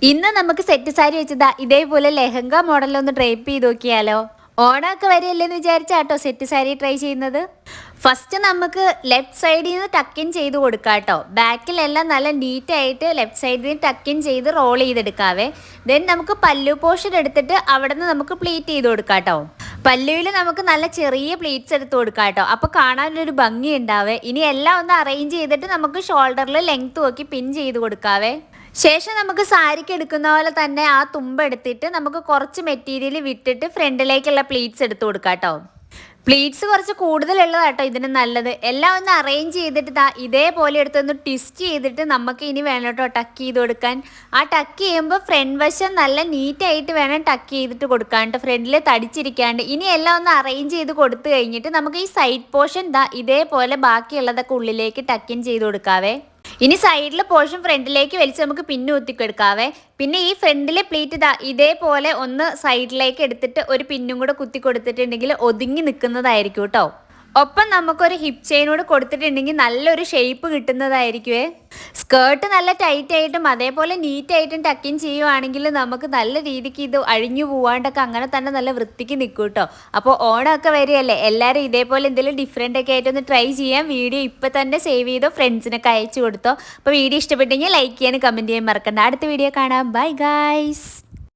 ഇന്ന് നമുക്ക് സെറ്റ് സാരി വെച്ചതാ ഇതേപോലെ ലെഹങ്ക മോഡലൊന്ന് ഡ്രേപ്പ് ചെയ്ത് നോക്കിയാലോ. ഓണമൊക്കെ വരെയല്ലേന്ന് വിചാരിച്ചാട്ടോ സെറ്റ് സാരി ട്രൈ ചെയ്യുന്നത്. ഫസ്റ്റ് നമുക്ക് ലെഫ്റ്റ് സൈഡിൽ നിന്ന് ടക്കിൻ ചെയ്ത് കൊടുക്കാം കേട്ടോ. ബാക്കിലെല്ലാം നല്ല നീറ്റായിട്ട് ലെഫ്റ്റ് സൈഡിൽ നിന്ന് ടക്കിൻ ചെയ്ത് റോൾ ചെയ്തെടുക്കാവേ. ദെൻ നമുക്ക് പല്ലു പോർഷൻ എടുത്തിട്ട് അവിടെ നിന്ന് നമുക്ക് പ്ലീറ്റ് ചെയ്ത് കൊടുക്കാം കേട്ടോ. പല്ലുവിൽ നമുക്ക് നല്ല ചെറിയ പ്ലീറ്റ്സ് എടുത്ത് കൊടുക്കാം കേട്ടോ. അപ്പോൾ കാണാനൊരു ഭംഗി ഉണ്ടാവേ. ഇനി എല്ലാം ഒന്ന് അറേഞ്ച് ചെയ്തിട്ട് നമുക്ക് ഷോൾഡറിൽ ലെങ്ത് നോക്കി പിൻ ചെയ്ത് കൊടുക്കാവേ. ശേഷം നമുക്ക് സാരിക്ക് എടുക്കുന്ന പോലെ തന്നെ ആ തുമ്പ് എടുത്തിട്ട് നമുക്ക് കുറച്ച് മെറ്റീരിയൽ വിട്ടിട്ട് ഫ്രണ്ടിലേക്കുള്ള പ്ലീറ്റ്സ് എടുത്ത് കൊടുക്കാം കേട്ടോ. പ്ലീറ്റ്സ് കുറച്ച് കൂടുതലുള്ളതാട്ടോ ഇതിന് നല്ലത്. എല്ലാം ഒന്ന് അറേഞ്ച് ചെയ്തിട്ട് ഇതേപോലെ എടുത്തൊന്ന് ട്വിസ്റ്റ് ചെയ്തിട്ട് നമുക്ക് ഇനി വേണം കേട്ടോ ടക്ക് ചെയ്ത് കൊടുക്കാൻ. ആ ടക്ക് ചെയ്യുമ്പോൾ ഫ്രണ്ട് വശം നല്ല നീറ്റായിട്ട് വേണം ടക്ക് ചെയ്തിട്ട് കൊടുക്കാണ്ട്, ഫ്രണ്ടിൽ തടിച്ചിരിക്കാണ്ട്. ഇനി എല്ലാം ഒന്ന് അറേഞ്ച് ചെയ്ത് കൊടുത്തു കഴിഞ്ഞിട്ട് നമുക്ക് ഈ സൈഡ് പോർഷൻ ഇതേപോലെ ബാക്കിയുള്ളതൊക്കെ ഉള്ളിലേക്ക് ടക്കിൻ ചെയ്ത് കൊടുക്കാവേ. ഇനി സൈഡിലെ പോർഷൻ ഫ്രണ്ടിലേക്ക് വലിച്ച് നമുക്ക് പിന്നെ കുത്തിക്കെടുക്കാവേ. പിന്നെ ഈ ഫ്രണ്ടിലെ പ്ലീറ്റ് ഇതേപോലെ ഒന്ന് സൈഡിലേക്ക് എടുത്തിട്ട് ഒരു പിന്നും കൂടെ കുത്തി കൊടുത്തിട്ടുണ്ടെങ്കിൽ ഒതുങ്ങി നിൽക്കുന്നതായിരിക്കും കേട്ടോ. ഒപ്പം നമുക്കൊരു ഹിപ്പ് ചെയിനോട് കൊടുത്തിട്ടുണ്ടെങ്കിൽ നല്ലൊരു ഷേപ്പ് കിട്ടുന്നതായിരിക്കുമേ. സ്കേർട്ട് നല്ല ടൈറ്റ് ആയിട്ടും അതേപോലെ നീറ്റായിട്ടും ടക്കിൻ ചെയ്യുവാണെങ്കിൽ നമുക്ക് നല്ല രീതിക്ക് ഇത് അഴിഞ്ഞു പോവാണ്ടൊക്കെ അങ്ങനെ തന്നെ നല്ല വൃത്തിക്ക് നിൽക്കും കേട്ടോ. അപ്പോൾ ഓണമൊക്കെ വരികയല്ലേ, എല്ലാവരും ഇതേപോലെ എന്തെങ്കിലും ഡിഫറെൻ്റ് ഒക്കെ ആയിട്ടൊന്ന് ട്രൈ ചെയ്യാം. വീഡിയോ ഇപ്പം തന്നെ സേവ് ചെയ്തോ, ഫ്രണ്ട്സിനൊക്കെ അയച്ചു കൊടുത്തോ. അപ്പോൾ വീഡിയോ ഇഷ്ടപ്പെട്ടെങ്കിൽ ലൈക്ക് ചെയ്യാനും കമൻറ്റ് ചെയ്യാൻ മറക്കണ്ട. അടുത്ത വീഡിയോ കാണാം. Bye guys.